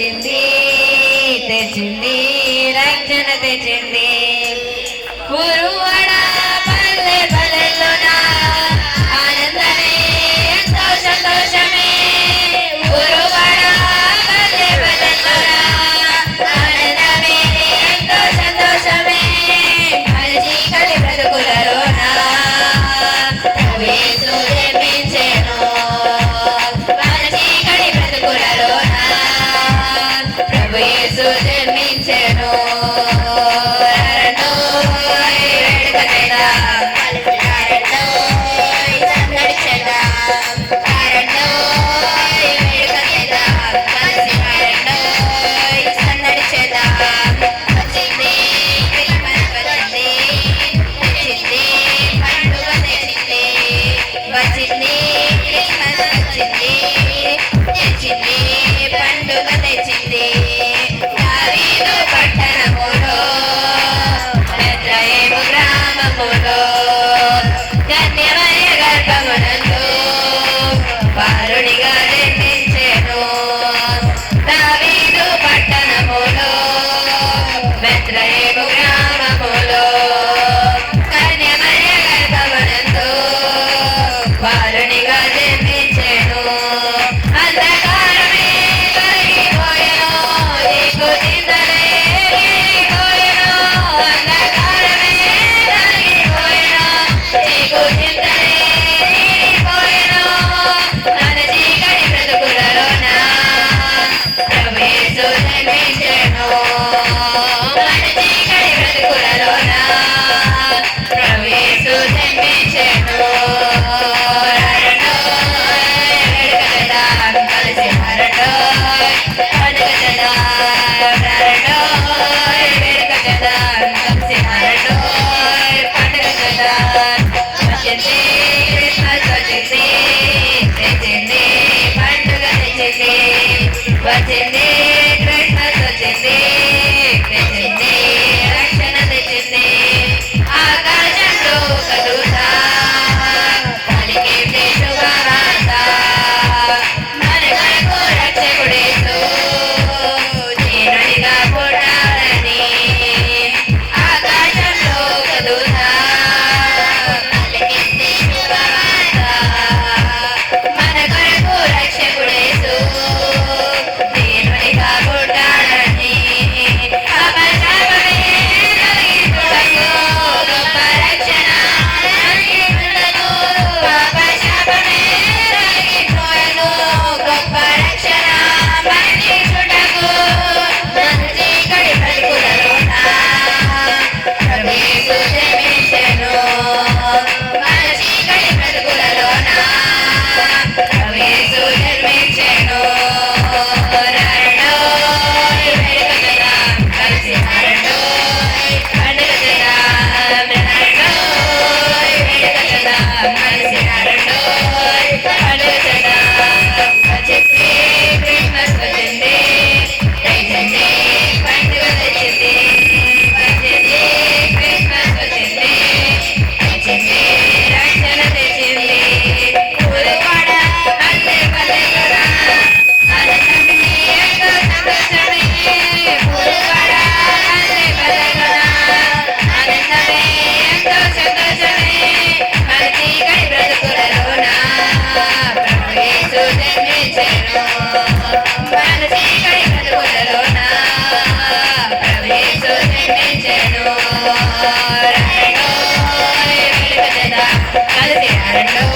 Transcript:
వచ్చింది తెచ్చింది రక్షణ తెచ్చింది ఊరువాడ పల్లె పల్లెల్లోన ఆనందమే ఎంతో సంతోషమే ఊరువాడ పల్లె పల్లెల్లోన ఆనందమే ఎంతో సంతోషమే కలిసి కలి బ్రతుకులలోన యేసు జన్మించెను కలిసి కలి బ్రతుకులలోన ప్రభు యేసు జన్మించెను పండుగ తెచ్చింది దావీదు పట్టణములో బెత్లెహేము గ్రామములో కన్యమరియ గర్భమునందు బాలునిగా జన్మించెను దావీదు పట్టణములో బెత్లెహేము గ్రామములో కన్యమరియ గర్భమునందు బాలునిగా జన్మించెను అంధకారమే తొలగిపోయెను చీకు చింతలే ఎగిరిపోయెను అంధకారమే తొలగిపోయెను చీకు చింతలే ఎగిరిపోయెను మన చీకటి బ్రతుకులలోన ప్రభు యేసు జన్మించెను మన చీకటి బ్రతుకులలోన ప్రభు యేసు జన్మించెను వచ్చింది క్రిస్మస్ వచ్చింది తెచ్చింది రక్షణ తెచ్చింది ఆకాశంలో ఒక దూత పలికింది శుభవార్త మన కొరకు రక్షకుడేసు దీనునిగా పుట్టాడని ఆకాశంలో ఒక దూత పలికింది శుభవార్త మన కొరకు రక్షకుడేసు దీనునిగా పుట్టాడని అపశాపమే తొలగించుటకు గొప్ప రక్షణ తొలగించుటకు అపశాపమే తొలగించుటకు గొప్ప రక్షణ మరణించుటకు మన చీకటి బ్రతుకులలోన ప్రభు యేసు జన్మించెను మన చీకటి బ్రతుకులలోన ప్రభు యేసు జన్మించెను కలిసి పండుగ చేద్దాం కలిసి పండుగ చేద్దాం వచ్చింది క్రిస్మస్ వచ్చింది తెచ్చింది పండుగ తెచ్చింది వచ్చింది క్రిస్మస్ వచ్చింది తెచ్చింది రక్షణ తెచ్చింది ఊరువాడ పల్లె పల్లెలోన ఆనందమే ఎంతో సంతోషమే ఊరువాడ పల్లె పల్లెలోన ఆనందమే ఎంతో సంతోషమే మన చీకటి బ్రతుకులలోన ప్రభు యేసు జన్మించెను మన చీకటి బ్రతుకులలోన ప్రభు యేసు జన్మించెను రండోయ్ వెలుగు చేద్దాం కలిసి రండోయ్